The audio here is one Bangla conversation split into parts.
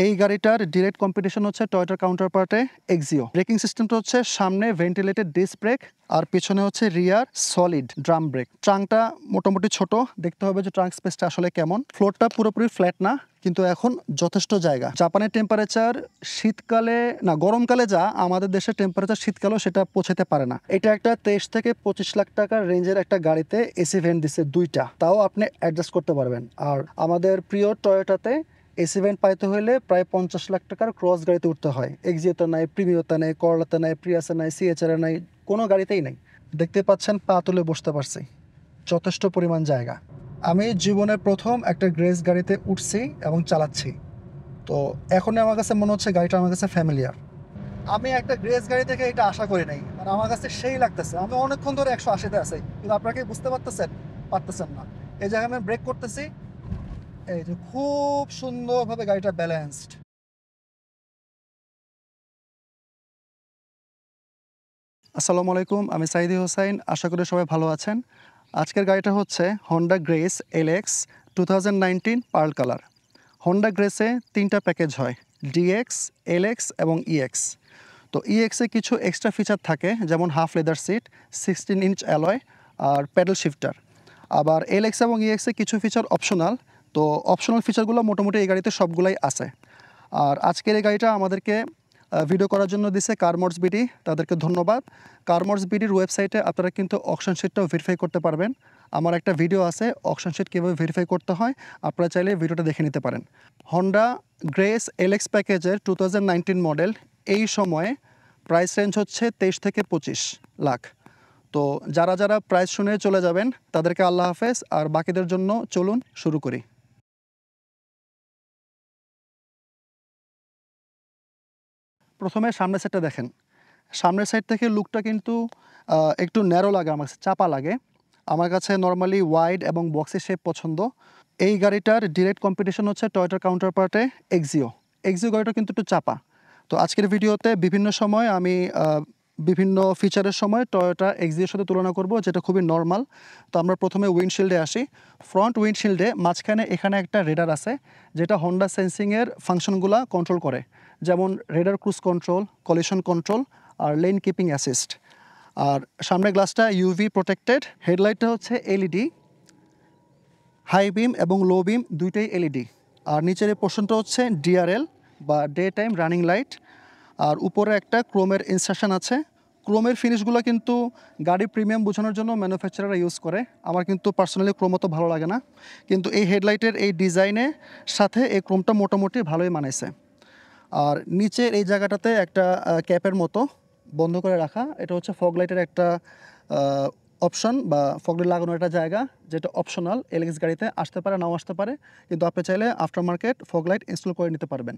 এই গাড়িটার ডিরেক্ট কম্পিটিশন হচ্ছে টয়োটার কাউন্টারপার্টে এক্সিও। ব্রেকিং সিস্টেমটা হচ্ছে সামনে ভেন্টিলেটেড ডিস্ক ব্রেক আর পিছনে হচ্ছে রিয়ার সলিড ড্রাম ব্রেক। ট্রাঙ্কটা মোটামুটি ছোট, দেখতে হবে যে ট্রাঙ্ক স্পেসটা আসলে কেমন। ফ্লোরটা পুরোপুরি ফ্ল্যাট না, কিন্তু এখন যথেষ্ট জায়গা। জাপানের টেম্পারেচার শীতকালে না, গরমকালে যা আমাদের দেশের টেম্পারেচার শীতকালেও সেটা পৌঁছাতে পারে না। এটা একটা 23 থেকে 25 লাখ টাকার রেঞ্জের একটা গাড়িতে এসি ভেন্ট দিচ্ছে দুইটা, তাও আপনি অ্যাডজাস্ট করতে পারবেন। আর আমাদের প্রিয় টয়োটাতে এসি ভেন্ট পাইতে হলে প্রায় 50 লাখ টাকার ক্রস গাড়িতে উঠতে হয়। এক্সিওতে নাই, প্রিমিওতে নাই, করলাতে নাই, প্রিয়াসে নাই, সিএচআরে নাই, কোনো গাড়িতেই নাই। দেখতে পাচ্ছেন পা তুলে বসতে পারছি, যথেষ্ট পরিমাণ জায়গা। আমি জীবনের প্রথম একটা গ্রেস গাড়িতে উঠছি এবং চালাচ্ছি, তো এখনই আমার কাছে মনে হচ্ছে গাড়িটা আমার কাছে ফ্যামিলিয়ার। আমি একটা গ্রেস গাড়ি থেকে এটা আশা করি নাই, মানে আমার কাছে সেই লাগতেছে। আমি অনেকক্ষণ ধরে 180-তে আছি, কিন্তু আপনাকে বুঝতে পারতেছেন না। এই জায়গায় আমি ব্রেক করতেছি, এই যে খুব সুন্দরভাবে গাড়িটা ব্যালেন্সড। আসসালামু আলাইকুম, আমি সাইদি হোসাইন, আশা করি সবাই ভালো আছেন। আজকের গাড়িটা হচ্ছে Honda Grace LX 2019 pearl colour. Honda গ্রেসে 3টা প্যাকেজ হয়, ডিএক্স, এলএক্স এবং ইএক্স। তো ইএক্সে কিছু এক্সট্রা ফিচার থাকে, যেমন half leather seat, 16 inch alloy আর প্যাডেল শিফটার। আবার এলএক্স এবং ইএক্সে কিছু ফিচার অপশনাল। তো অপশনাল ফিচারগুলো মোটামুটি এই গাড়িতে সবগুলাই আছে। আর আজকের এই গাড়িটা আমাদেরকে ভিডিও করার জন্য দিছে কারমোডস বিডি, তাদেরকে ধন্যবাদ। কারমোডস বিডির ওয়েবসাইটে আপনারা কিন্তু অকশন শিটটাও ভেরিফাই করতে পারবেন। আমার একটা ভিডিও আছে অকশন শিট কীভাবে ভেরিফাই করতে হয়, আপনারা চাইলে ভিডিওটা দেখে নিতে পারেন। হন্ডা গ্রেস এলএক্স প্যাকেজের 2019 মডেল, এই সময়ে প্রাইস রেঞ্জ হচ্ছে 23 থেকে 25 লাখ। তো যারা যারা প্রাইস শুনে চলে যাবেন তাদেরকে আল্লাহ হাফেজ, আর বাকিদের জন্য চলুন শুরু করি। প্রথমে সামনের সাইডটা দেখেন। সামনের সাইড থেকে লুকটা কিন্তু একটু ন্যারো লাগে, আমার কাছে চাপা লাগে। আমার কাছে নর্মালি ওয়াইড এবং বক্সি শেপ পছন্দ। এই গাড়িটার ডিরেক্ট কম্পিটিশন হচ্ছে টয়োটার কাউন্টারপার্টে এক্সিও। এক্সিও গাড়িটা কিন্তু একটু চাপা। তো আজকের ভিডিওতে বিভিন্ন সময় আমি বিভিন্ন ফিচারের সময় টয়োটা এক্সিওর সাথে তুলনা করব, যেটা খুবই নর্মাল। তো আমরা প্রথমে উইন্ডশিল্ডে আসি। ফ্রন্ট উইন্ডশিল্ডে মাঝখানে এখানে একটা রেডার আছে, যেটা হন্ডা সেন্সিংয়ের ফাংশনগুলো কন্ট্রোল করে, যেমন radar cruise control, collision control আর লেন কিপিং অ্যাসিস্ট। আর সামনের গ্লাসটা ইউভি প্রোটেক্টেড। হেডলাইটটা হচ্ছে এলইডি, হাই বিম এবং লো বিম দুইটাই এলইডি। আর নিচের এই পোর্শনটা হচ্ছে ডিআরএল বা ডে টাইম রানিং লাইট। আর উপরে একটা ক্রোমের ইনস্ট্রাকশন আছে। ক্রোমের ফিনিশগুলো কিন্তু গাড়ি প্রিমিয়াম বোঝানোর জন্য ম্যানুফ্যাকচারাররা ইউজ করে। আমার কিন্তু পার্সোনালি ক্রোম তো ভালো লাগে না, কিন্তু এই হেডলাইটের এই ডিজাইনের সাথে এই ক্রোমটা মোটামুটি ভালোই মানাইছে। আর নিচের এই জায়গাটাতে একটা ক্যাপের মতো বন্ধ করে রাখা, এটা হচ্ছে ফগ লাইটের একটা অপশন বা ফগ লাইট লাগানোর একটা জায়গা, যেটা অপশনাল। এলএক্স গাড়িতে আসতে পারে, নাও আসতে পারে, কিন্তু আপনি চাইলে after market fog light install করে নিতে পারবেন।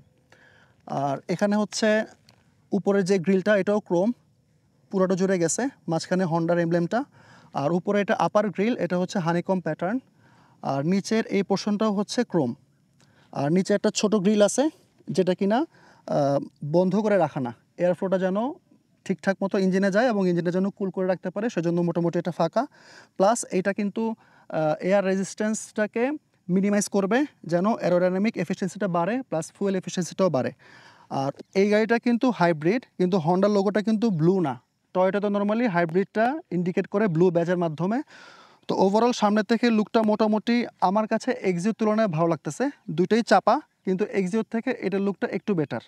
আর এখানে হচ্ছে উপরের যে গ্রিলটা, এটাও ক্রোম, পুরোটা জুড়ে গেছে, মাঝখানে হন্ডার এমব্লেমটা। আর উপরে এটা আপার গ্রিল, এটা হচ্ছে হানিকম প্যাটার্ন। আর নিচের এই পোর্শনটাও হচ্ছে ক্রোম। আর নিচে একটা ছোট গ্রিল আছে, যেটা কিনা বন্ধ করে রাখা না, এয়ার ফ্লোটা যেন ঠিকঠাক মতো ইঞ্জিনে যায় এবং ইঞ্জিনটা যেন কুল করে রাখতে পারে, সেজন্য মোটামুটি এটা ফাঁকা। প্লাস এইটা কিন্তু এয়ার রেজিস্ট্যান্সটাকে মিনিমাইজ করবে, যেন অ্যারোডাইনামিক এফিসিয়েন্সিটা বাড়ে, প্লাস ফুয়েল এফিসিয়েন্সিটাও বাড়ে। আর এই গাড়িটা কিন্তু হাইব্রিড, কিন্তু হন্ডার লোগোটা কিন্তু ব্লু না। টয়োটা তো নর্মালি হাইব্রিডটা ইন্ডিকেট করে ব্লু ব্যাজের মাধ্যমে। তো ওভারঅল সামনের থেকে লুকটা মোটামুটি আমার কাছে এক্সিওর তুলনায় ভালো লাগতেছে। দুইটাই চাপা, কিন্তু এক্সিওর থেকে এটার লুকটা একটু বেটার।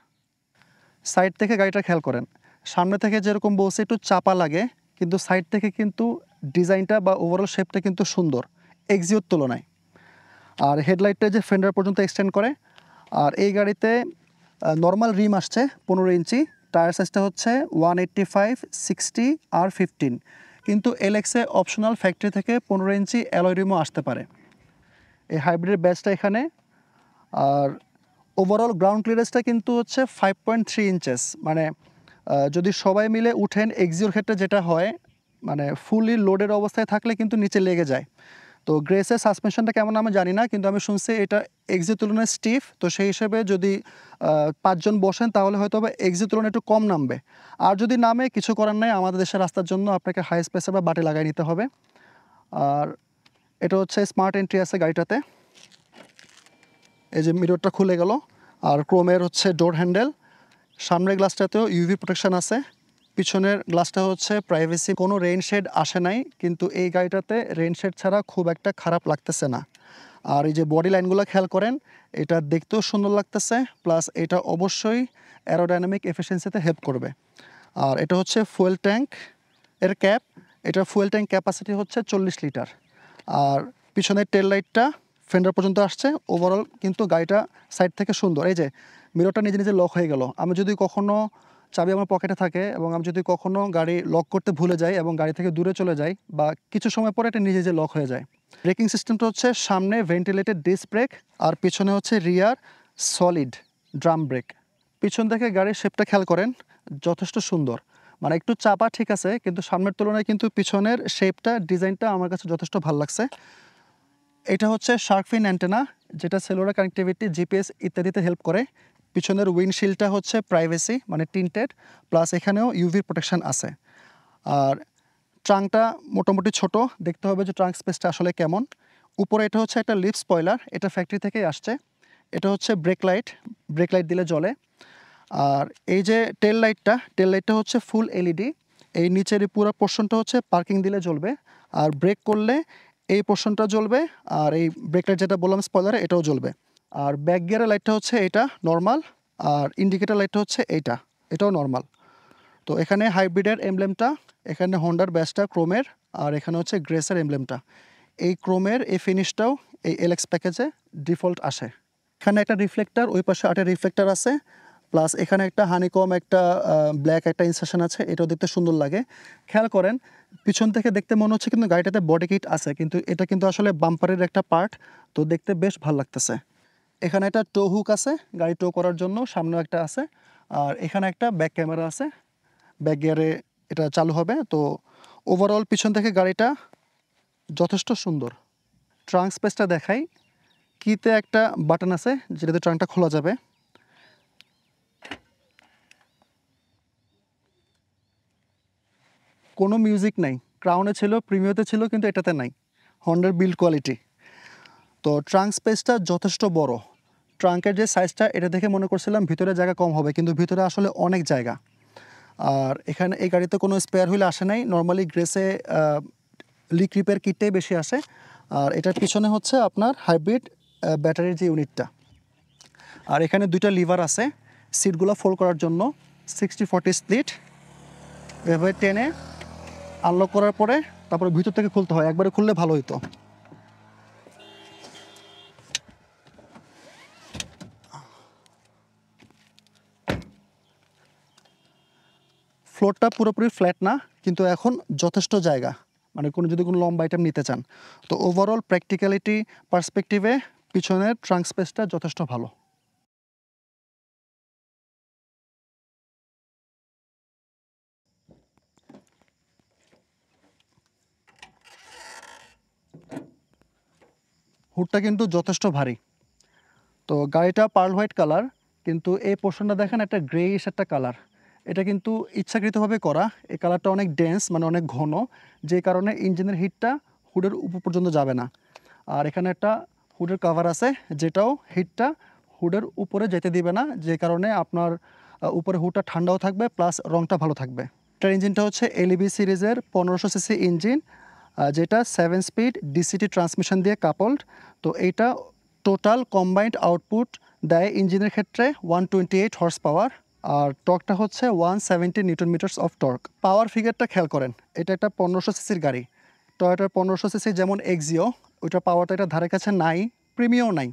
সাইড থেকে গাড়িটা খেয়াল করেন, সামনে থেকে যেরকম বলছে একটু চাপা লাগে, কিন্তু সাইড থেকে কিন্তু ডিজাইনটা বা ওভারঅল শেপটা কিন্তু সুন্দর এক্সিওর তুলনায়। আর হেডলাইটটা যে ফেন্ডার পর্যন্ত এক্সটেন্ড করে। আর এই গাড়িতে নর্মাল রিম আসছে 15 ইঞ্চি, টায়ার সাইজটা হচ্ছে 185/60 R15, কিন্তু এলএক্সে অপশনাল ফ্যাক্টরি থেকে 15 ইঞ্চি অ্যালয় রিমও আসতে পারে। এই হাইব্রিড ব্যাচটা এখানে। আর ওভারঅল গ্রাউন্ড ক্লিয়ারেন্সটা কিন্তু হচ্ছে 5.3 ইঞ্চেস, মানে যদি সবাই মিলে উঠেন এক্সিওর ক্ষেত্রে যেটা হয়, মানে ফুলি লোডের অবস্থায় থাকলে কিন্তু নিচে লেগে যায়। তো গ্রেসের সাসপেনশনটা কেমন আমি জানি না, কিন্তু আমি শুনছি এটা এক্সিওর তুলনায় স্টিফ। তো সেই হিসেবে যদি 5 জন বসেন তাহলে হয়তো বা এক্সিওর তুলনায় একটু কম নামবে। আর যদি নামে, কিছু করার নাই, আমাদের দেশের রাস্তার জন্য আপনাকে হাই স্পেসে বা বাটে লাগাই নিতে হবে। আর এটা হচ্ছে স্মার্ট এন্ট্রি আছে গাড়িটাতে। এই যে মিররটা খুলে গেল। আর ক্রোমের হচ্ছে ডোর হ্যান্ডেল। সামনের গ্লাসটাতেও ইউভি প্রোটেকশন আছে। পিছনের গ্লাসটা হচ্ছে প্রাইভেসি, কোনো রেইন শেড আসে নাই, কিন্তু এই গাড়িটাতে রেইন শেড ছাড়া খুব একটা খারাপ লাগতেছে না। আর এই যে বডি লাইনগুলো খেয়াল করেন, এটা দেখতেও সুন্দর লাগতেছে, প্লাস এটা অবশ্যই অ্যারোডাইনামিক এফিসিয়েন্সিতে হেল্প করবে। আর এটা হচ্ছে ফুয়েল ট্যাঙ্ক এর ক্যাপ, এটার ফুয়েল ট্যাঙ্ক ক্যাপাসিটি হচ্ছে 40 লিটার। আর পিছনের টেল লাইটটা ফেন্ডার পর্যন্ত আসছে। ওভারঅল কিন্তু গাড়িটা সাইড থেকে সুন্দর। এই যে মিররটা নিজে নিজে লক হয়ে গেল। আমি যদি কখনো চাবি আমার পকেটে থাকে এবং আমি যদি কখনো গাড়ি লক করতে ভুলে যাই এবং গাড়ি থেকে দূরে চলে যাই বা কিছু সময় পরে এটা নিজে নিজে লক হয়ে যায়। ব্রেকিং সিস্টেমটা হচ্ছে সামনে ভেন্টিলেটেড ডিস্ক ব্রেক আর পিছনে হচ্ছে রিয়ার সলিড ড্রাম ব্রেক। পিছন থেকে গাড়ির শেপটা খেয়াল করেন, যথেষ্ট সুন্দর। মানে একটু চাপা ঠিক আছে, কিন্তু সামনের তুলনায় কিন্তু পিছনের শেপটা ডিজাইনটা আমার কাছে যথেষ্ট ভালো লাগছে। এটা হচ্ছে শার্ক ফিন অ্যান্টেনা, যেটা সেলুলার কানেক্টিভিটি, জিপিএস ইত্যাদিতে হেল্প করে। পিছনের উইন্ডশিল্ডটা হচ্ছে প্রাইভেসি মানে টিন্টেড, প্লাস এখানেও ইউভি প্রোটেকশন আছে। আর ট্রাঙ্কটা মোটামুটি ছোট, দেখতে হবে যে ট্রাঙ্ক স্পেসটা আসলে কেমন। উপরে এটা হচ্ছে একটা লিপ স্পয়লার, এটা ফ্যাক্টরি থেকেই আসছে। এটা হচ্ছে ব্রেক লাইট দিলে জ্বলে। আর এই যে টেল লাইটটা হচ্ছে ফুল এলইডি। এই নিচের এই পুরো পোর্শনটা হচ্ছে পার্কিং দিলে জ্বলবে, আর ব্রেক করলে এই পোর্শনটা জ্বলবে, আর এই ব্রেক লাইট যেটা বললাম স্পয়লারে এটাও জ্বলবে। আর ব্যাক গিয়ারের লাইটটা হচ্ছে এটা নর্মাল, আর ইন্ডিকেটর লাইটটা হচ্ছে এটাও নর্মাল। তো এখানে হাইব্রিডের এমব্লেমটা, এখানে হোন্ডার ব্যাজটা ক্রোমের, আর এখানে হচ্ছে গ্রেসের এমব্লেমটা। এই ক্রোমের এই ফিনিশটাও এই এলএক্স প্যাকেজে ডিফল্ট আসে। এখানে একটা রিফ্লেক্টার, ওই পাশে আরেকটা রিফ্লেক্টার আছে, প্লাস এখানে একটা হানিকম একটা ব্ল্যাক একটা ইনসার্শন আছে, এটাও দেখতে সুন্দর লাগে। খেয়াল করেন পিছন থেকে দেখতে মনে হচ্ছে কিন্তু গাড়িটাতে বডি কিট আছে, কিন্তু এটা কিন্তু আসলে বাম্পারের একটা পার্ট, তো দেখতে বেশ ভালো লাগতেছে। এখানে একটা টো হুক আছে গাড়ি টো করার জন্য, সামনেও একটা আছে। আর এখানে একটা ব্যাক ক্যামেরা আছে, ব্যাক গিয়ারে এটা চালু হবে। তো ওভারঅল পিছন থেকে গাড়িটা যথেষ্ট সুন্দর। ট্রাঙ্ক স্পেসটা দেখাই, কিতে একটা বাটন আছে যেটাতে ট্রাঙ্কটা খোলা যাবে। কোনো মিউজিক নাই, ক্রাউনে ছিল, প্রিমিয়াতে ছিল, কিন্তু এটাতে নাই। হন্ডার বিল্ড কোয়ালিটি। তো ট্রাঙ্ক স্পেসটা যথেষ্ট বড়। ট্রাঙ্কের যে সাইজটা এটা দেখে মনে করছিলাম ভিতরে জায়গা কম হবে, কিন্তু ভিতরে আসলে অনেক জায়গা। আর এখানে এই গাড়িতে কোনো স্পেয়ার হুইল আসে নাই, নর্মালি গ্রেসে লিক রিপেয়ার কিটটাই বেশি আসে। আর এটার পিছনে হচ্ছে আপনার হাইব্রিড ব্যাটারির যে ইউনিটটা। আর এখানে দুইটা লিভার আছে সিটগুলো ফোল্ড করার জন্য, 60-40 স্প্লিট। এভাবে টেনে আনলক করার পরে তারপরে ভিতর থেকে খুলতে হয়, একবারে খুললে ভালো হতো। ফ্লোরটা পুরোপুরি ফ্ল্যাট না, কিন্তু এখন যথেষ্ট জায়গা, মানে যদি কোনো লম্বা আইটেম নিতে চান। তো ওভারঅল প্র্যাকটিক্যালিটি পার্সপেক্টিভে পিছনের ট্রাঙ্ক স্পেসটা যথেষ্ট ভালো। হুডটা কিন্তু যথেষ্ট ভারী। তো গাড়িটা পার্ল হোয়াইট কালার, কিন্তু এই পোর্শনটা দেখেন একটা গ্রেইশ একটা কালার। এটা কিন্তু ইচ্ছাকৃতভাবে করা। এই কালারটা অনেক ডেন্স, মানে অনেক ঘন, যে কারণে ইঞ্জিনের হিটটা হুডের উপর পর্যন্ত যাবে না। আর এখানে একটা হুডের কাভার আছে, যেটাও হিটটা হুডের উপরে যেতে দিবে না, যে কারণে আপনার উপরে হুডটা ঠান্ডাও থাকবে, প্লাস রংটা ভালো থাকবে। এটার ইঞ্জিনটা হচ্ছে এলইবি সিরিজের 1500 সিসি ইঞ্জিন, যেটা 7 স্পিড ডিসিটি ট্রান্সমিশন দিয়ে কাপলড। তো এইটা টোটাল কম্বাইন্ড আউটপুট দেয় ইঞ্জিনের ক্ষেত্রে 128 হর্স পাওয়ার, আর টর্কটা হচ্ছে 170 নিউটন মিটার্স অফ টর্ক। পাওয়ার ফিগারটা খেয়াল করেন, এটা একটা 1500 সিসির গাড়ি। টয়োটার 1500 সিসি যেমন এক্সিও, ওইটার পাওয়ারটা এটা ধারে কাছে নাই, প্রিমিয়াও নাই।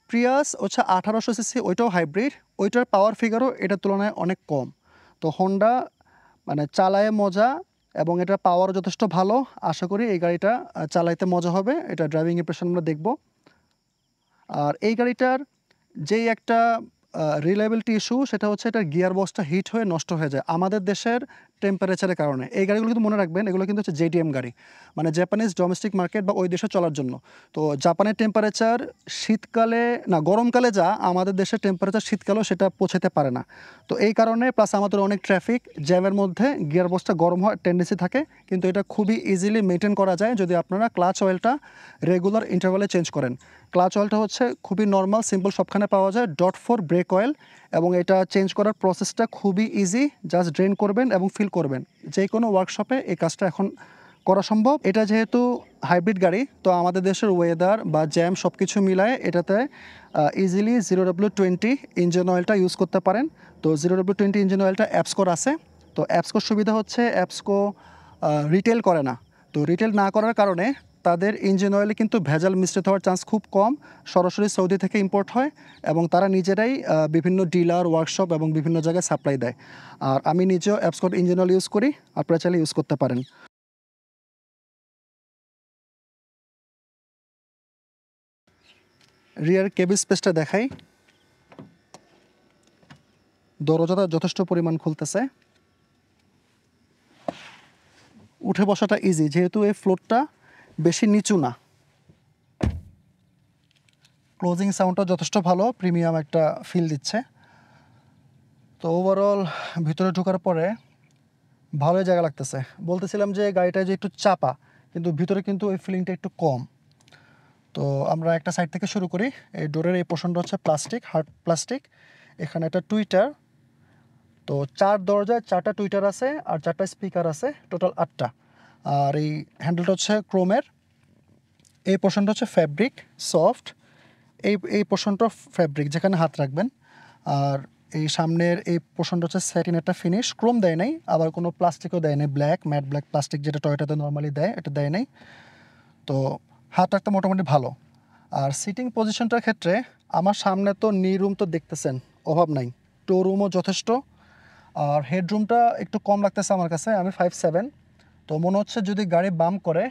প্রিয়াস হচ্ছে 1800 সিসি, ওইটাও হাইব্রিড, ওইটার পাওয়ার ফিগারও এটার তুলনায় অনেক কম। তো হোন্ডা মানে চালায় মজা, এবং এটা পাওয়ারও যথেষ্ট ভালো। আশা করি এই গাড়িটা চালাইতে মজা হবে, এটা ড্রাইভিং ইমপ্রেশন আমরা দেখব। আর এই গাড়িটার যেই একটা রিলায়েবিলিটি ইস্যু, সেটা হচ্ছে এটার গিয়ার বক্সটা হিট হয়ে নষ্ট হয়ে যায় আমাদের দেশের টেম্পারেচারের কারণে। এই গাড়িগুলো কিন্তু মনে রাখবেন, এগুলো কিন্তু হচ্ছে জেডিএম গাড়ি, মানে জাপানিজ ডোমেস্টিক মার্কেট বা ওই দেশে চলার জন্য। তো জাপানের টেম্পারেচার শীতকালে না, গরমকালে যা আমাদের দেশের টেম্পারেচার শীতকালেও সেটা পৌঁছাতে পারে না। তো এই কারণে প্লাস আমাদের অনেক ট্রাফিক জ্যামের মধ্যে গিয়ার বক্সটা গরম হওয়ার টেন্ডেন্সি থাকে, কিন্তু এটা খুবই ইজিলি মেনটেন করা যায় যদি আপনারা ক্লাচ অয়েলটা রেগুলার ইন্টারভালে চেঞ্জ করেন। ক্লাচ অয়েলটা হচ্ছে খুবই নর্মাল সিম্পল সবখানে পাওয়া যায়, .4 ব্রেক অয়েল, এবং এটা চেঞ্জ করার প্রসেসটা খুবই ইজি। জাস্ট ড্রেন করবেন এবং ফিল করবেন। যে কোনো ওয়ার্কশপে এই কাজটা এখন করা সম্ভব। এটা যেহেতু হাইব্রিড গাড়ি, তো আমাদের দেশের ওয়েদার বা জ্যাম সব কিছু মিলায়ে এটাতে ইজিলি 0W20 ইঞ্জিন অয়েলটা ইউজ করতে পারেন। তো 0W20 ইঞ্জিন অয়েলটা অ্যাপসকোর আছে। তো অ্যাপসকোর সুবিধা হচ্ছে অ্যাপসকো রিটেল করে না। তো রিটেল না করার কারণে তাদের ইঞ্জিন অয়েলে কিন্তু ভেজাল মিশ্রিত হওয়ার চান্স খুব কম। সরাসরি সৌদি থেকে ইম্পোর্ট হয় এবং তারা নিজেরাই বিভিন্ন ডিলার, ওয়ার্কশপ এবং বিভিন্ন জায়গায় সাপ্লাই দেয়। আর আমি নিজেও অ্যাপসকোর ইঞ্জিন অয়েল ইউজ করি, আপনারা চাইলে ইউজ করতে পারেন। রিয়ার কেবিন স্পেসটা দেখাই। দরজাটা যথেষ্ট পরিমাণ খুলতেছে। উঠে বসাটা ইজি যেহেতু এই ফ্লোরটা বেশি নিচু না। ক্লোজিং সাউন্ডটা যথেষ্ট ভালো, প্রিমিয়াম একটা ফিল দিচ্ছে। তো ওভারঅল ভিতরে ঢোকার পরে ভালোই জায়গা লাগতেছে। বলতেছিলাম যে গাড়িটা যে একটু চাপা, কিন্তু ভিতরে কিন্তু ওই ফিলিংটা একটু কম। তো আমরা একটা সাইড থেকে শুরু করি। এই ডোরের এই পোর্শনটা হচ্ছে প্লাস্টিক, হার্ড প্লাস্টিক। এখানে একটা টুইটার। তো 4 দরজায় 4টা টুইটার আছে আর 4টা স্পিকার আছে, টোটাল 8টা। আর এই হ্যান্ডেলটা হচ্ছে ক্রোমের। এই পোর্শনটা হচ্ছে ফ্যাব্রিক, সফট। এই পোর্শনটা ফ্যাব্রিক, যেখানে হাত রাখবেন। আর এই সামনের এই পোর্শনটা হচ্ছে স্যাটিন একটা ফিনিশ, ক্রোম দেয় নাই, আবার কোনো প্লাস্টিকও দেয় নাই, ব্ল্যাক ম্যাট ব্ল্যাক প্লাস্টিক যেটা টয়োটাতে নর্মালি দেয়, এটা দেয় নাই। তো হাত রাখতে মোটামুটি ভালো। আর সিটিং পজিশনটার ক্ষেত্রে আমার সামনে তো নি রুম তো দেখতেছেন, অভাব নাই। টো রুমও যথেষ্ট। আর হেডরুমটা একটু কম লাগতেছে আমার কাছে, আমি 5'7", তো মনে হচ্ছে যদি গাড়ি বাম করে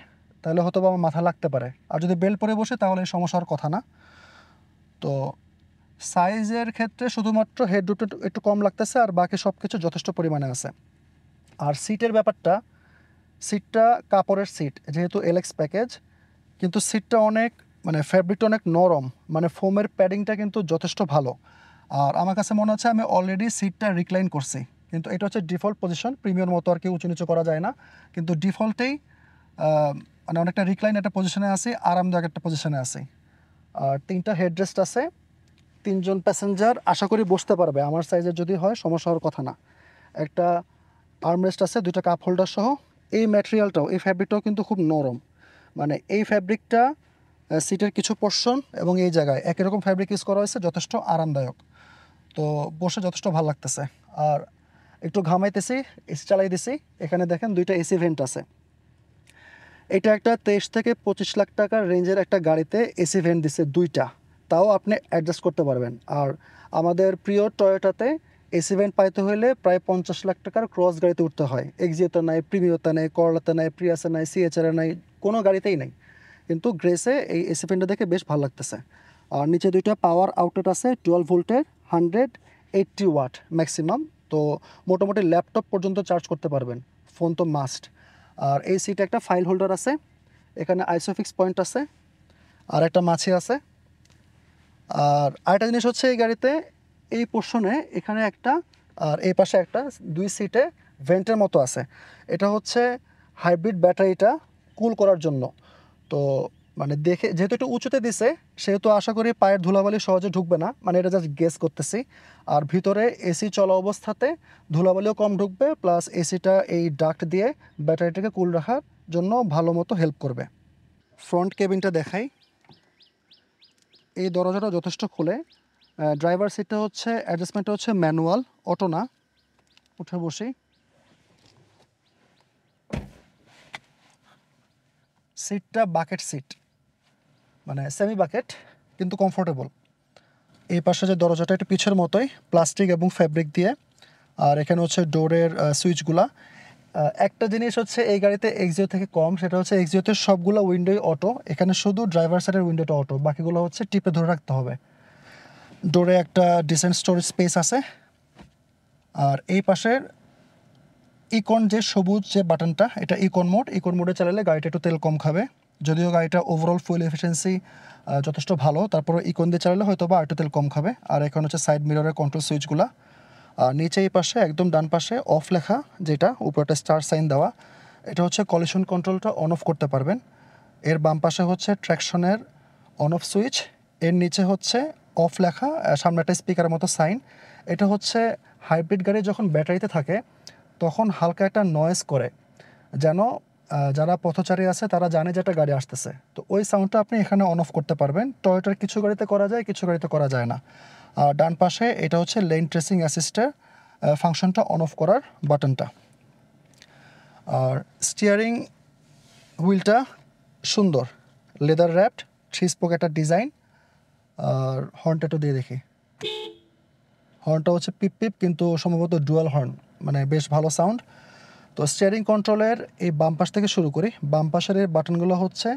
তাহলে হয়তো আমার মাথা লাগতে পারে। আর যদি বেল্ট পরে বসে তাহলে এই সমস্যার কথা না। তো সাইজের ক্ষেত্রে শুধুমাত্র হেডরুমটা একটু কম লাগতেছে, আর বাকি সব কিছু যথেষ্ট পরিমাণে আছে। আর সিটের ব্যাপারটা, সিটটা কাপড়ের সিট যেহেতু এলএক্স প্যাকেজ, কিন্তু সিটটা অনেক মানে ফ্যাব্রিকটা অনেক নরম, মানে ফোমের প্যাডিংটা কিন্তু যথেষ্ট ভালো। আর আমার কাছে মনে হচ্ছে আমি অলরেডি সিটটা রিক্লাইন করছি, কিন্তু এটা হচ্ছে ডিফল্ট পজিশন, প্রিমিয়ার মতো আর কি উঁচু নিচু করা যায় না, কিন্তু ডিফল্টেই মানে অনেকটা রিক্লাইন একটা পজিশনে আছি, আরামদায়ক একটা পজিশনে আছি। আর 3টা হেডরেস্ট আছে, 3জন প্যাসেঞ্জার আশা করি বসতে পারবে, আমার সাইজের যদি হয় সমস্যা হওয়ার কথা না। একটা আর্মরেস্ট আছে, 2টা কাপ হোল্ডার সহ। এই ম্যাটেরিয়ালটাও, এই ফ্যাব্রিকটাও কিন্তু খুব নরম, মানে এই ফ্যাব্রিকটা সিটের কিছু পোর্শন এবং এই জায়গায় একই রকম ফ্যাব্রিক ইউজ করা হয়েছে, যথেষ্ট আরামদায়ক। তো বসে যথেষ্ট ভালো লাগতেছে। আর একটু ঘামাইতেছি, এসি চালাই দিছি। এখানে দেখেন 2টা এসি ভেন্ট আছে। এটা একটা 23 থেকে 25 লাখ টাকার রেঞ্জের একটা গাড়িতে এসি ভেন্ট দিছে 2টা, তাও আপনি অ্যাডজাস্ট করতে পারবেন। আর আমাদের প্রিয় টয়োটাতে এসি ভেন্ট পাইতে হলে প্রায় 50 লাখ টাকার ক্রস গাড়িতে উঠতে হয়। এক্সিওতে নাই, প্রিমিওতে নাই, করলাতে নাই, প্রিয়াসে নাই, সিএচআরে নাই, কোনো গাড়িতেই নাই। কিন্তু গ্রেসে এই এসি ফ্যানটা দেখে বেশ ভালো লাগতেছে। আর নিচে 2টা পাওয়ার আউটলেট আছে, 12 ভোল্টের, 180 ওয়াট ম্যাক্সিমাম। তো মোটামুটি ল্যাপটপ পর্যন্ত চার্জ করতে পারবেন, ফোন তো মাস্ট। আর এই সিটে একটা ফাইল হোল্ডার আছে, এখানে আইসোফিক্স পয়েন্ট আছে, আর একটা মাছি আছে। আর আরেকটা জিনিস হচ্ছে এই গাড়িতে এই পোর্শনে এখানে একটা, আর এই পাশে একটা, 2 সিটে ভেন্টের মতো আছে। এটা হচ্ছে হাইব্রিড ব্যাটারিটা কুল করার জন্য। তো মানে দেখে যেহেতু একটু উঁচুতে দিছে, সেহেতু আশা করি পায়ের ধুলাবালি সহজে ঢুকবে না, মানে এটা জাস্ট গেস করতেছি। আর ভিতরে এসি চলা অবস্থাতে ধুলাবালিও কম ঢুকবে, প্লাস এসিটা এই ডাক্ট দিয়ে ব্যাটারিটাকে কুল রাখার জন্য ভালো মতো হেল্প করবে। ফ্রন্ট কেবিনটা দেখাই। এই দরজাটা যথেষ্ট খুলে। ড্রাইভার সিটটা হচ্ছে অ্যাডজাস্টমেন্টটা হচ্ছে ম্যানুয়াল, অটো না। উঠে বসি। সিটটা বাকেট সিট, মানে সেমি বাকেট, কিন্তু কমফোর্টেবল। এই পাশে যে দরজাটা একটু পিছের মতোই, প্লাস্টিক এবং ফ্যাব্রিক দিয়ে। আর এখানে হচ্ছে ডোরের সুইচগুলা। একটা জিনিস হচ্ছে এই গাড়িতে এক্সিও থেকে কম, সেটা হচ্ছে এক্সিওতে সবগুলো উইন্ডোই অটো, এখানে শুধু ড্রাইভার সাইডের উইন্ডোটা অটো, বাকিগুলো হচ্ছে টিপে ধরে রাখতে হবে। ডোরে একটা ডিসেন্ট স্টোরেজ স্পেস আছে। আর এই পাশের ইকন যে সবুজ যে বাটনটা, এটা ইকন মোড। ইকন মোডে চালালে গাড়িটা একটু তেল কম খাবে, যদিও গাড়িটা ওভারঅল ফুয়েল এফিসিয়েন্সি যথেষ্ট ভালো, তারপরে ইকন দিয়ে চালালে হয়তো বা একটু তেল কম খাবে। আর এখন হচ্ছে সাইড মিররের কন্ট্রোল সুইচগুলা। আর নিচে এই পাশে একদম ডান পাশে অফ লেখা, যেটা উপরে স্টার সাইন দেওয়া, এটা হচ্ছে কলিশন কন্ট্রোলটা অন অফ করতে পারবেন। এর বাম পাশে হচ্ছে ট্র্যাকশনের অন অফ সুইচ, এর নিচে হচ্ছে অফ লেখা, সামনে একটা স্পিকারের মতো সাইন। এটা হচ্ছে হাইব্রিড গাড়ি যখন ব্যাটারিতে থাকে তখন হালকা একটা নয়েজ করে, যেন যারা পথচারী আছে তারা জানে যে একটা গাড়ি আসতেছে। তো ওই সাউন্ডটা আপনি এখানে অন অফ করতে পারবেন। টয়োটার কিছু গাড়িতে করা যায়, কিছু গাড়িতে করা যায় না। আর ডান পাশে এটা হচ্ছে লেন ট্রেসিং অ্যাসিস্টের ফাংশনটা অন অফ করার বাটনটা। আর স্টিয়ারিং হুইলটা সুন্দর, লেদার র্যাপড, 3 স্পোক একটা ডিজাইন। আর হর্নটা একটু দিয়ে দেখি, হর্নটা হচ্ছে পিপ পিপ, কিন্তু সম্ভবত ডুয়াল হর্ন, মানে বেশ ভালো সাউন্ড। তো স্টিয়ারিং কন্ট্রোলের এই বাম পাশ থেকে শুরু করি। বাম পাশের এই বাটনগুলো হচ্ছে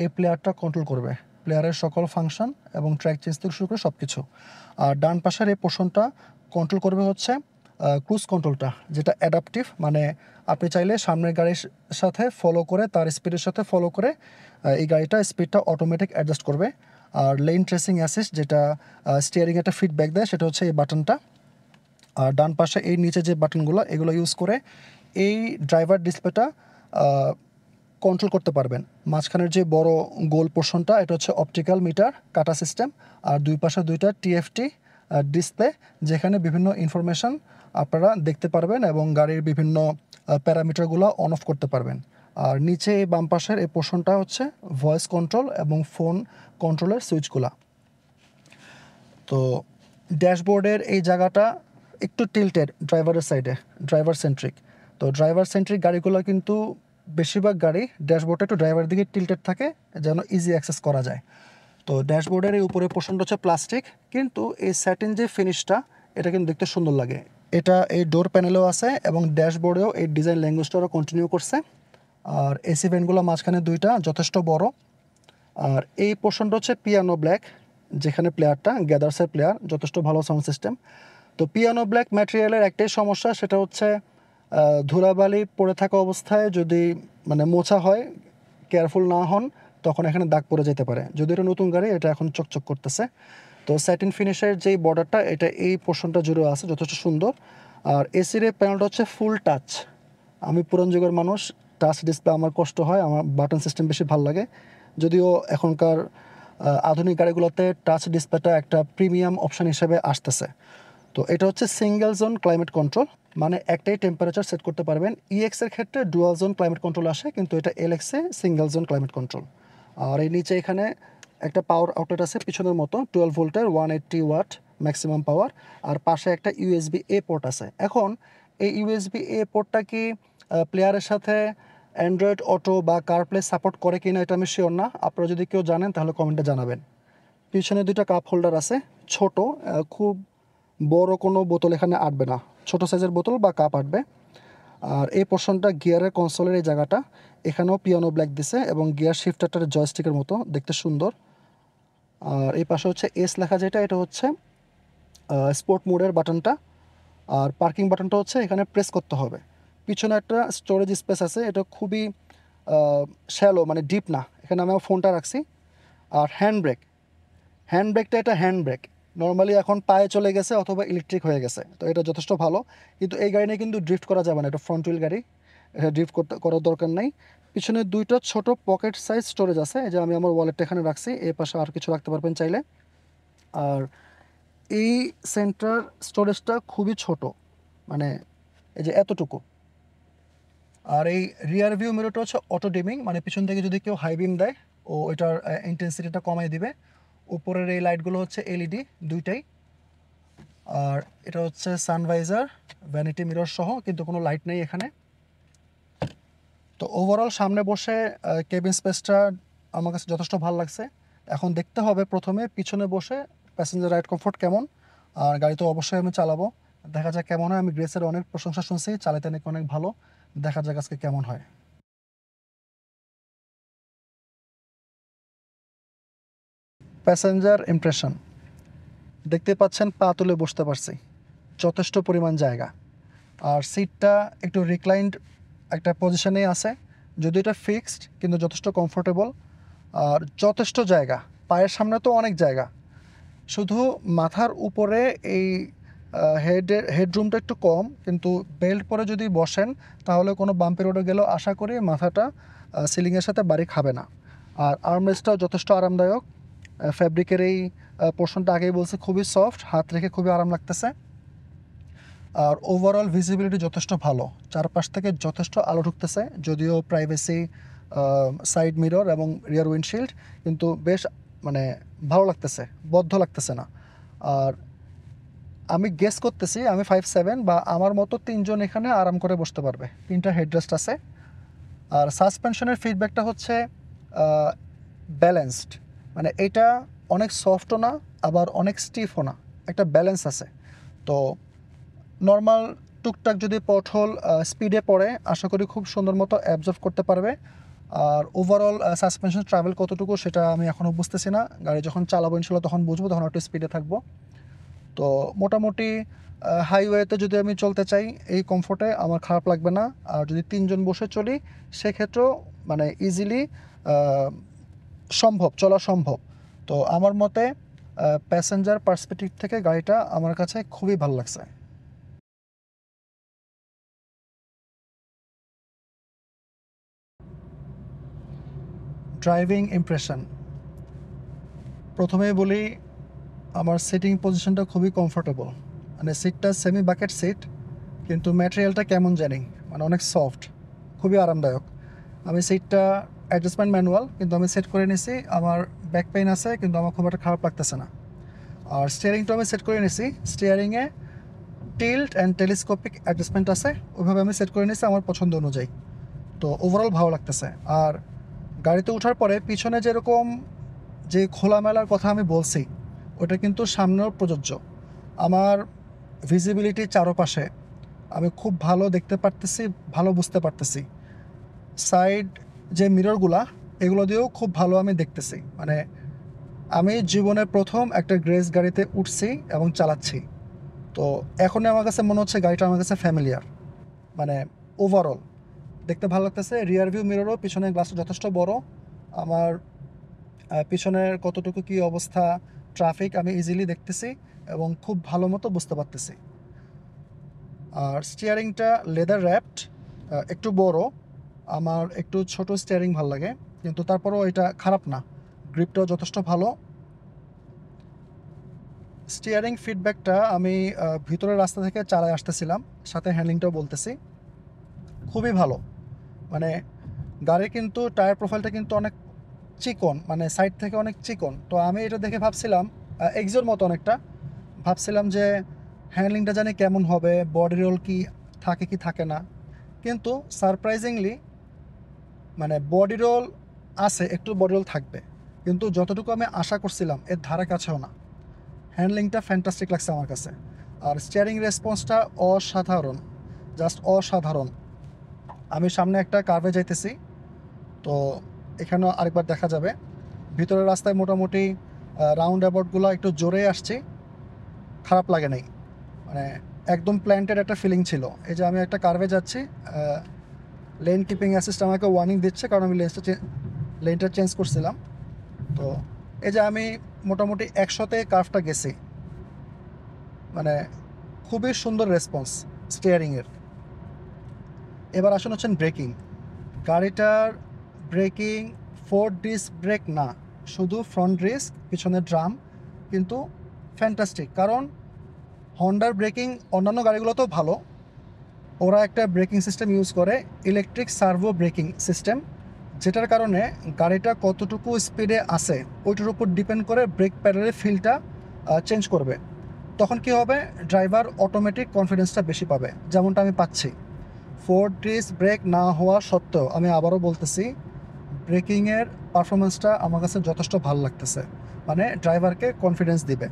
এই প্লেয়ারটা কন্ট্রোল করবে, প্লেয়ারের সকল ফাংশন এবং ট্র্যাক চেঞ্জ থেকে শুরু করে সব কিছু। আর ডান পাশের এই পোর্শনটা কন্ট্রোল করবে হচ্ছে ক্রুজ কন্ট্রোলটা, যেটা অ্যাডাপটিভ, মানে আপনি চাইলে সামনের গাড়ির সাথে ফলো করে, তার স্পিডের সাথে ফলো করে এই গাড়িটা স্পিডটা অটোমেটিক অ্যাডজাস্ট করবে। আর লেন ট্রেসিং অ্যাসিস্ট, যেটা স্টিয়ারিং একটা ফিডব্যাক দেয়, সেটা হচ্ছে এই বাটনটা। আর ডান পাশে এই নিচে যে বাটনগুলো, এগুলো ইউজ করে এই ড্রাইভার ডিসপ্লেটা কন্ট্রোল করতে পারবেন। মাঝখানের যে বড় গোল পোর্শনটা, এটা হচ্ছে অপটিক্যাল মিটার কাটা সিস্টেম। আর দুই পাশে দুইটা টিএফটি ডিসপ্লে, যেখানে বিভিন্ন ইনফরমেশন আপনারা দেখতে পারবেন এবং গাড়ির বিভিন্ন প্যারামিটারগুলো অন অফ করতে পারবেন। আর নিচে এই বাম পাশের এই পোর্শনটা হচ্ছে ভয়েস কন্ট্রোল এবং ফোন কন্ট্রোলের সুইচগুলা। তো ড্যাশবোর্ডের এই জায়গাটা একটু টিল্টেড ড্রাইভারের সাইডে, ড্রাইভার সেন্ট্রিক। তো ড্রাইভার সেন্ট্রিক গাড়িগুলো কিন্তু বেশিরভাগ গাড়ি ড্যাশবোর্ডটা একটু ড্রাইভারের দিকে টিল্টেড থাকে, যেন ইজি অ্যাক্সেস করা যায়। তো ড্যাশবোর্ডের এই উপরে পোর্শনটা হচ্ছে প্লাস্টিক, কিন্তু এই স্যাটিন যে ফিনিশটা, এটা কিন্তু দেখতে সুন্দর লাগে। এটা এই ডোর প্যানেলেও আছে এবং ড্যাশবোর্ডেও এই ডিজাইন ল্যাঙ্গুয়েজটা কন্টিনিউ করছে। আর এসি ভেন্টগুলো মাঝখানে দুইটা যথেষ্ট বড়। আর এই পোর্শনটা হচ্ছে পিয়ানো ব্ল্যাক, যেখানে প্লেয়ারটা গ্যাদার্সের প্লেয়ার, যথেষ্ট ভালো সাউন্ড সিস্টেম। তো পিয়ানো ব্ল্যাক ম্যাটেরিয়ালের একটাই সমস্যা, সেটা হচ্ছে ধুলাবালি পড়ে থাকা অবস্থায় যদি মানে মোছা হয়, কেয়ারফুল না হন, তখন এখানে দাগ পড়ে যেতে পারে। যদি এটা নতুন গাড়ি, এটা এখন চকচক করতেছে। তো স্যাটিন ফিনিশের যেই বর্ডারটা, এটা এই পোর্শনটা জুড়ে আছে, যথেষ্ট সুন্দর। আর এসির এই প্যানেলটা হচ্ছে ফুল টাচ। আমি পুরান যুগের মানুষ, টাচ ডিসপ্লে আমার কষ্ট হয়, আমার বাটন সিস্টেম বেশি ভালো লাগে। যদিও এখনকার আধুনিক গাড়িগুলোতে টাচ ডিসপ্লেটা একটা প্রিমিয়াম অপশান হিসেবে আসতেছে। তো এটা হচ্ছে সিঙ্গেল জোন ক্লাইমেট কন্ট্রোল, মানে একটাই টেম্পারেচার সেট করতে পারবেন। ইএক্সের ক্ষেত্রে ডুয়াল জোন ক্লাইমেট কন্ট্রোল আসে, কিন্তু এটা এলএক্সে সিঙ্গেল জোন ক্লাইমেট কন্ট্রোল। আর এই নিচে এখানে একটা পাওয়ার আউটলেট আছে পিছনের মতো, 12 ভোল্টের 180 ওয়াট ম্যাক্সিমাম পাওয়ার। আর পাশে একটা ইউএসবি এ পোর্ট আছে। এখন এই ইউএসবি এ পোর্টটা কি প্লেয়ারের সাথে অ্যান্ড্রয়েড অটো বা কারপ্লে সাপোর্ট করে কিনা এটা আমি শিওর না। আপনারা যদি কেউ জানেন তাহলে কমেন্টে জানাবেন। পিছনে দুইটা কাপ হোল্ডার আছে, ছোট, খুব বড় কোনো বোতল এখানে আটবে না, ছোট সাইজের বোতল বা কাপ আটবে। আর এই পোর্শনটা গিয়ারের কনসোলের এই জায়গাটা, এখানেও পিয়ানো ব্ল্যাক দিছে এবং গিয়ার শিফটারটার জয়স্টিকের মতো দেখতে সুন্দর। আর এই পাশে হচ্ছে এস লেখা, যেটা এটা হচ্ছে স্পোর্ট মোডের বাটনটা। আর পার্কিং বাটনটা হচ্ছে এখানে প্রেস করতে হবে। পিছনে একটা স্টোরেজ স্পেস আছে, এটা খুবই শ্যালো, মানে ডিপ না। এখানে আমি আমার ফোনটা রাখছি। আর হ্যান্ড ব্রেকটা এটা হ্যান্ড ব্রেক নর্মালি এখন পায়ে চলে গেছে অথবা ইলেকট্রিক হয়ে গেছে, তো এটা যথেষ্ট ভালো। কিন্তু এই গাড়ি নিয়ে কিন্তু ড্রিফট করা যাবে না, এটা ফ্রন্ট হুইল গাড়ি, এটা ড্রিফট করার দরকার নাই। পিছনে দুইটা ছোট পকেট সাইজ স্টোরেজ আছে, এই যে আমি আমার ওয়ালেটটা এখানে রাখছি, এই পাশে আর কিছু রাখতে পারবেন চাইলে। আর এই সেন্টার স্টোরেজটা খুবই ছোট, মানে এই যে এতটুকু। আর এই রিয়ার ভিউ মিররটা হচ্ছে অটো ডিমিং, মানে পিছন থেকে যদি কেউ হাই বিম দেয় ও এটার ইন্টেন্সিটিটা কমাই দিবে। উপরের এই লাইটগুলো হচ্ছে এলইডি দুইটাই। আর এটা হচ্ছে সানভাইজার, ভ্যানিটি মিরর সহ, কিন্তু কোনো লাইট নেই এখানে। তো ওভারঅল সামনে বসে কেবিন স্পেসটা আমার কাছে যথেষ্ট ভালো লাগছে। এখন দেখতে হবে প্রথমে পিছনে বসে প্যাসেঞ্জার রাইড কমফোর্ট কেমন। আর গাড়ি তো অবশ্যই আমি চালাবো, দেখা যাক কেমন হয়। আমি গ্রেসের অনেক প্রশংসা শুনছি, চালাতে নাকি অনেক ভালো, দেখা যাক আজকে কেমন হয়। প্যাসেঞ্জার ইমপ্রেশন দেখতে পাচ্ছেন, পা তুলে বসতে পারছি, যথেষ্ট পরিমাণ জায়গা। আর সিটটা একটু রিক্লাইন্ড একটা পজিশনেই আছে, যদিও এটা ফিক্সড কিন্তু যথেষ্ট কমফোর্টেবল। আর যথেষ্ট জায়গা, পায়ের সামনে তো অনেক জায়গা, শুধু মাথার উপরে এই হেডরুমটা একটু কম, কিন্তু বেল্ট পরে যদি বসেন তাহলে কোনো বাম্পি রোডে গেলেও আশা করি মাথাটা সিলিংয়ের সাথে বাড়ি খাবে না। আর আর্মরেস্টটাও যথেষ্ট আরামদায়ক, ফ্যাব্রিকের এই পোর্শনটা আগেই বলছে খুবই সফট, হাত রেখে খুবই আরাম লাগতেছে। আর ওভারঅল ভিজিবিলিটি যথেষ্ট ভালো, চারপাশ থেকে যথেষ্ট আলো ঢুকতেছে, যদিও প্রাইভেসি, সাইড মিরর এবং রিয়ার উইন্ডশিল্ড, কিন্তু বেশ মানে ভালো লাগতেছে, বদ্ধ লাগতেছে না। আর আমি গেস করতেছি আমি 5'7" বা আমার মতো 3জন এখানে আরাম করে বসতে পারবে। 3টা হেডরেস্ট আছে। আর সাসপেনশনের ফিডব্যাকটা হচ্ছে ব্যালেন্সড, মানে এটা অনেক সফটও না আবার অনেক স্টিফও না, একটা ব্যালেন্স আছে। তো নর্মাল টুকটাক যদি পথহোল স্পিডে পড়ে আশা করি খুব সুন্দর মতো অ্যাবজর্ব করতে পারবে। আর ওভারঅল সাসপেনশন ট্রাভেল কতটুকু সেটা আমি এখনও বুঝতেছি না, গাড়ি যখন চালাবো ইনশাল্লাহ তখন বুঝবো, তখন একটু স্পিডে থাকবো। তো মোটামুটি হাইওয়েতে যদি আমি চলতে চাই এই কমফোর্টে আমার খারাপ লাগবে না। আর যদি 3জন বসে চলি সেক্ষেত্রেও মানে ইজিলি সম্ভব, চলা সম্ভব। তো আমার মতে প্যাসেঞ্জার পার্সপেক্টিভ থেকে গাড়িটা আমার কাছে খুবই ভালো লাগছে। ড্রাইভিং ইমপ্রেশন, প্রথমেই বলি আমার সিটিং পজিশনটা খুবই কমফোর্টেবল, মানে সিটটা সেমি বাকেট সিট, কিন্তু ম্যাটেরিয়ালটা কেমন জানি মানে অনেক সফট, খুবই আরামদায়ক। আমি সিটটা অ্যাডজাস্টমেন্ট ম্যানুয়াল, কিন্তু আমি সেট করে নিছি, আমার ব্যাক পেইন আছে কিন্তু আমার খুব একটা খারাপ লাগতেছে না। আর স্টিয়ারিংটা আমি সেট করে নিছি, স্টিয়ারিংয়ে টিল্ট অ্যান্ড টেলিস্কোপিক অ্যাডজাস্টমেন্ট আছে, ওইভাবে আমি সেট করে নিছি আমার পছন্দ অনুযায়ী। তো ওভারঅল ভালো লাগতেছে। আর গাড়িতে ওঠার পরে পিছনে যেরকম যে খোলামেলার কথা আমি বলছি ওটা কিন্তু সামনেও প্রযোজ্য। আমার ভিজিবিলিটি চারপাশে আমি খুব ভালো দেখতে পারতেছি, ভালো বুঝতে পারতেছি। সাইড যে মিররগুলা এগুলো দিয়েও খুব ভালো আমি দেখতেছি, মানে আমি জীবনে প্রথম একটা গ্রেস গাড়িতে উঠছি এবং চালাচ্ছি। তো এখনই আমার কাছে মনে হচ্ছে গাড়িটা আমার কাছে ফ্যামিলিয়ার, মানে ওভারঅল দেখতে ভালো লাগতেছে। রিয়ার ভিউ মিররও পিছনের গ্লাসটা যথেষ্ট বড়, আমার পিছনের কতটুকু কী অবস্থা ট্রাফিক আমি ইজিলি দেখতেছি এবং খুব ভালো মতো বুঝতে পারতেছি। আর স্টিয়ারিংটা লেদার র্যাপড, একটু বড়, আমার একটু ছোট স্টিয়ারিং ভালো লাগে, কিন্তু তারপরেও এটা খারাপ না, গ্রিপটাও যথেষ্ট ভালো। স্টিয়ারিং ফিডব্যাকটা আমি ভিতরের রাস্তা থেকে চালায় আসতেছিলাম, সাথে হ্যান্ডলিংটাও বলতেছি, খুবই ভালো। মানে গাড়ির কিন্তু টায়ার প্রোফাইলটা কিন্তু অনেক চিকন, মানে সাইড থেকে অনেক চিকন। তো আমি এটা দেখে ভাবছিলাম এক্সোর মতো অনেকটা, ভাবছিলাম যে হ্যান্ডলিংটা জানি কেমন হবে, বডি রোল কি থাকে কি থাকে না, কিন্তু সারপ্রাইজিংলি মানে বডি রোল আছে, একটু বডি রোল থাকবে, কিন্তু যতটুকু আমি আশা করছিলাম এর ধারে কাছেও না। হ্যান্ডলিংটা ফ্যান্টাস্টিক লাগছে আমার কাছে। আর স্টিয়ারিং রেসপন্সটা অসাধারণ, জাস্ট অসাধারণ। আমি সামনে একটা কার্ভে যাইতেছি, তো এখানেও আরেকবার দেখা যাবে। ভিতরের রাস্তায় মোটামুটি রাউন্ড অ্যাবাউটগুলো একটু জোরে আসছি, খারাপ লাগে নাই, মানে একদম প্ল্যান্টেড একটা ফিলিং ছিল। এই যে আমি একটা কার্ভে যাচ্ছি, লেন কিপিং অ্যাসিস্ট আমাকে ওয়ার্নিং দিচ্ছে, কারণ আমি লেনটা চেঞ্জ করছিলাম। তো এই যে আমি মোটামুটি 100-তে কার্ভটা গেছি, মানে খুবই সুন্দর রেসপন্স স্টিয়ারিংয়ের। এবার আসুন হচ্ছেন ব্রেকিং। গাড়িটার ব্রেকিং 4 ডিস্ক ব্রেক না, শুধু ফ্রন্ট ডিস্ক পিছনের ড্রাম, কিন্তু ফ্যান্টাস্টিক। কারণ হন্ডার ব্রেকিং অন্যান্য গাড়িগুলোতেও ভালো, ওরা একটা ব্রেকিং সিস্টেম ইউজ করে ইলেকট্রিক সার্ভো ব্রেকিং সিস্টেম, যেটার কারণে গাড়িটা কতটুকু স্পিডে আসে ওইটার উপর ডিপেন্ড করে ব্রেক প্যাডেলের ফিলটা চেঞ্জ করবে। তখন কি হবে, ড্রাইভার অটোমেটিক কনফিডেন্সটা বেশি পাবে, যেমনটা আমি পাচ্ছি। 4 ডিস্ক ব্রেক না হওয়া সত্ত্বেও আমি আবারও বলতেছি ব্রেকিংয়ের পারফরমেন্সটা আমার কাছে যথেষ্ট ভালো লাগতেছে, মানে ড্রাইভারকে কনফিডেন্স দিবে।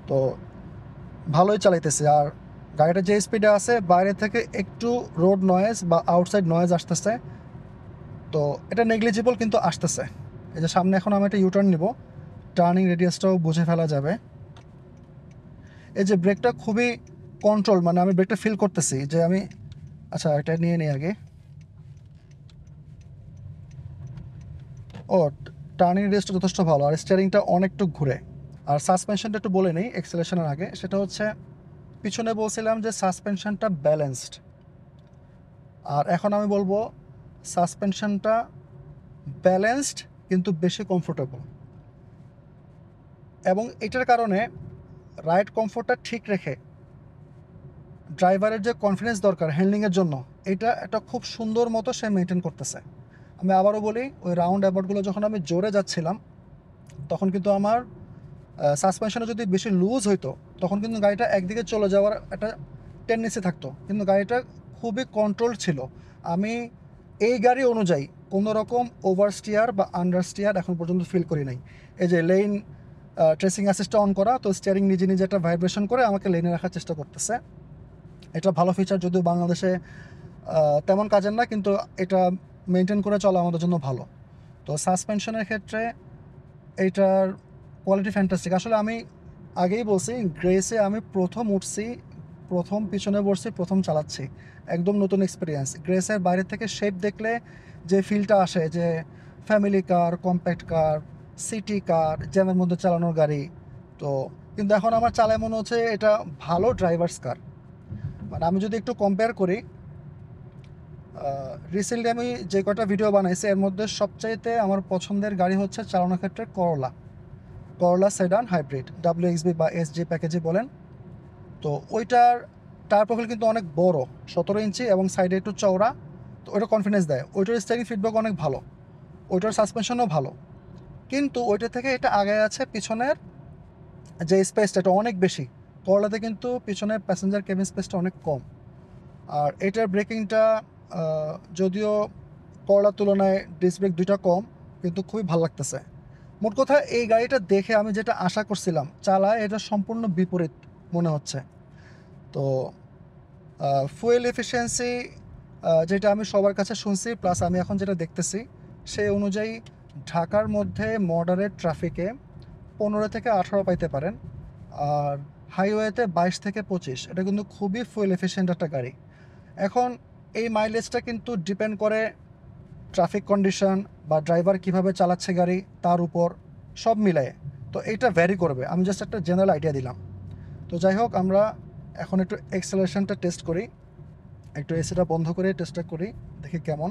তো ভালোই চালাইতেছে। আর গাড়িটা যে স্পিডে আছে বাইরে থেকে একটু রোড নয়েজ বা আউটসাইড নয়েজ আসতেছে, তো এটা নেগলিজিবল কিন্তু আসতেছে। এই যে সামনে এখন আমি একটা ইউটার্ন নিব, টার্নিং রেডিয়াসটাও বুঝে ফেলা যাবে। এই যে ব্রেকটা খুবই কন্ট্রোল, মানে আমি ব্রেকটা ফিল করতেছি যে আমি, আচ্ছা এটা নিয়ে নিই আগে। ও, টার্নিং রেডিয়াসটা যথেষ্ট ভালো, আর স্টিয়ারিংটা অনেকটু ঘুরে। আর সাসপেনশনটা একটু বলে নেই এক্সেলেশনের আগে, সেটা হচ্ছে পিছনে বলছিলাম যে সাসপেনশনটা ব্যালেন্সড, আর এখন আমি বলবো সাসপেনশনটা ব্যালেন্সড কিন্তু বেশি কমফোর্টেবল। এবং এটার কারণে রাইড কমফোর্টটা ঠিক রেখে ড্রাইভারের যে কনফিডেন্স দরকার হ্যান্ডলিংয়ের জন্য, এটা একটা খুব সুন্দর মতো সে মেনটেন করতেছে। আমি আবারও বলি, ওই রাউন্ড অ্যাবাউটগুলো যখন আমি জোরে যাচ্ছিলাম তখন কিন্তু আমার সাসপেনশনে যদি বেশি লুজ হইতো তখন কিন্তু গাড়িটা একদিকে চলে যাওয়ার একটা টেন্ডেন্সি থাকতো, কিন্তু গাড়িটা খুবই কন্ট্রোল ছিল। আমি এই গাড়ি অনুযায়ী কোনো রকম ওভার স্টিয়ার বা আন্ডার স্টিয়ার এখন পর্যন্ত ফিল করি নাই। এই যে লেন ট্রেসিং অ্যাসিস্টটা অন করা, তো স্টিয়ারিং নিজে নিজে একটা ভাইব্রেশন করে আমাকে লেনে রাখার চেষ্টা করতেছে। এটা ভালো ফিচার, যদিও বাংলাদেশে তেমন কাজের না, কিন্তু এটা মেনটেন করে চলা আমাদের জন্য ভালো। তো সাসপেনশনের ক্ষেত্রে এইটার কোয়ালিটি ফ্যান্টাস্টিক। আসলে আমি আগেই বলছি, গ্রেসে আমি প্রথম উঠছি, প্রথম পিছনে বসছি, প্রথম চালাচ্ছি, একদম নতুন এক্সপিরিয়েন্স। গ্রেসের বাইরে থেকে শেপ দেখলে যে ফিলটা আসে, যে ফ্যামিলি কার, কম্প্যাক্ট কার, সিটি কার, জ্যামের মধ্যে চালানোর গাড়ি, তো কিন্তু এখন আমার চালায় মনে হচ্ছে এটা ভালো ড্রাইভার্স কার। মানে আমি যদি একটু কম্পেয়ার করি, রিসেন্টলি আমি যে কটা ভিডিও বানাইছি এর মধ্যে সবচাইতে আমার পছন্দের গাড়ি হচ্ছে চালানোর ক্ষেত্রে করলা সেডান হাইব্রিড, WXB বা SG প্যাকেজে বলেন। তো ওইটার টায়ার প্রোফাইল কিন্তু অনেক বড়, 17 ইঞ্চি, এবং সাইডে একটু চওড়া, তো ওইটা কনফিডেন্স দেয়। ওইটার স্টিয়ারিং ফিডব্যাক অনেক ভালো, ওইটার সাসপেনশনও ভালো, কিন্তু ওইটা থেকে এটা আগে আছে পিছনের যে স্পেসটা, এটা অনেক বেশি। করলাতে কিন্তু পিছনের প্যাসেঞ্জার কেবিন স্পেসটা অনেক কম। আর এটার ব্রেকিংটা যদিও করলার তুলনায় ডিস্ক ব্রেক দুইটা কম, কিন্তু খুবই ভালো লাগতেছে। মোট কথা, এই গাড়িটা দেখে আমি যেটা আশা করছিলাম চালায় এটা সম্পূর্ণ বিপরীত মনে হচ্ছে। তো ফুয়েল এফিসিয়েন্সি যেটা আমি সবার কাছে শুনছি, প্লাস আমি এখন যেটা দেখতেছি সেই অনুযায়ী ঢাকার মধ্যে মডারেট ট্রাফিকে 15 থেকে 18 পাইতে পারেন, আর হাইওয়েতে 22 থেকে 25। এটা কিন্তু খুবই ফুয়েল এফিসিয়েন্ট একটা গাড়ি। এখন এই মাইলেজটা কিন্তু ডিপেন্ড করে ট্রাফিক কন্ডিশন বা ড্রাইভার কিভাবে চালাচ্ছে গাড়ি তার উপর, সব মিলায়ে। তো এইটা ভ্যারি করবে, আমি জাস্ট একটা জেনারেল আইডিয়া দিলাম। তো যাই হোক, আমরা এখন একটু এক্সেলারেশনটা টেস্ট করি, একটু এসিটা বন্ধ করে টেস্টটা করি, দেখি কেমন।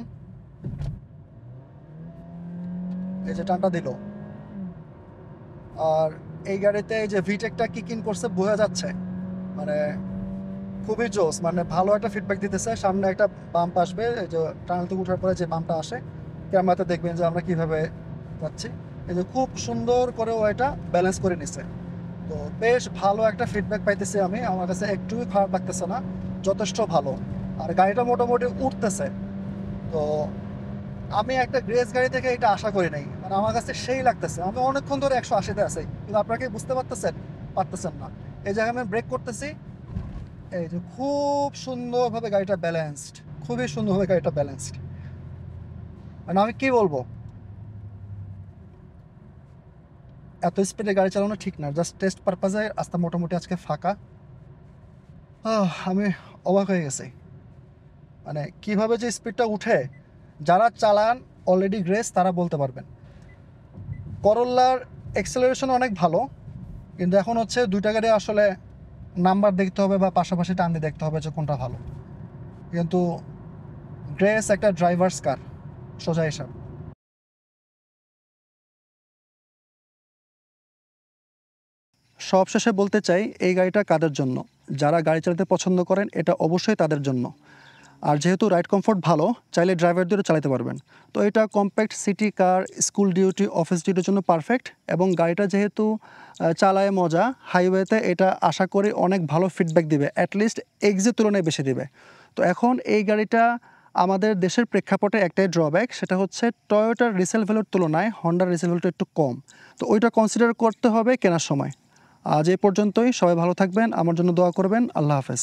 এই যে টানটা দিল, আর এই গাড়িতে এই যে ভিটেকটা কিক ইন করছে বোঝা যাচ্ছে, মানে খুবই জোস, মানে ভালো একটা ফিডব্যাক দিতেছে। সামনে একটা বাম্প আসবে, এই যে টানেল থেকে ওঠার পরে যে বাম্পটা আসে, ক্যামেরাতে দেখবেন যে আমরা কিভাবে যাচ্ছি। এই যে খুব সুন্দর করে ও এটা ব্যালেন্স করে নিছে। তো বেশ ভালো একটা ফিডব্যাক পাইতেছি আমি, আমার কাছে একটুই খারাপ লাগতেছে না, যথেষ্ট ভালো। আর গাড়িটা মোটামুটি উঠতেছে। তো আমি একটা গ্রেস গাড়ি থেকে এটা আশা করি নাই, মানে আমার কাছে সেই লাগতেছে। আমি অনেকক্ষণ ধরে 180-তে আছি, কিন্তু আপনাকে বুঝতে পারতেছেন না। এই জায়গায় আমি ব্রেক করতেছি, এই যে খুব সুন্দরভাবে গাড়িটা ব্যালেন্সড, খুবই সুন্দরভাবে গাড়িটা ব্যালেন্সড। মানে আমি কি বলবো, এত স্পিডে গাড়ি চালানো ঠিক না। জাস্ট টেস্ট পারপাজে রাস্তা মোটামুটি আজকে ফাঁকা। আমি অবাক হয়ে গেছি, মানে কিভাবে যে স্পিডটা উঠে, যারা চালান অলরেডি গ্রেস তারা বলতে পারবেন। করল্লার এক্সেলারেশন অনেক ভালো, কিন্তু এখন হচ্ছে দুইটা গাড়ি আসলে নাম্বার দেখতে হবে বা পাশাপাশি টান দিয়ে দেখতে হবে যে কোনটা ভালো। কিন্তু গ্রেস একটা ড্রাইভার্স কার, সোজা হিসাব। সবশেষে বলতে চাই, এই গাড়িটা কাদের জন্য? যারা গাড়ি চালাতে পছন্দ করেন, এটা অবশ্যই তাদের জন্য। আর যেহেতু রাইড কমফোর্ট ভালো, চাইলে ড্রাইভারদেরও চালাতে পারবেন। তো এটা কম্প্যাক্ট সিটি কার, স্কুল ডিউটি, অফিস ডিউটির জন্য পারফেক্ট। এবং গাড়িটা যেহেতু চালায় মজা, হাইওয়েতে এটা আশা করি অনেক ভালো ফিডব্যাক দিবে, অ্যাটলিস্ট এক্সের তুলনায় বেশি দিবে। তো এখন এই গাড়িটা আমাদের দেশের প্রেক্ষাপটে একটাই ড্রব্যাক, সেটা হচ্ছে টয়োটার রিসেল ভ্যালুর তুলনায় হন্ডার রিসেল ভ্যালুটা একটু কম। তো ওইটা কনসিডার করতে হবে কেনার সময়। আজ এই পর্যন্তই, সবাই ভালো থাকবেন, আমার জন্য দোয়া করবেন। আল্লাহ হাফেজ।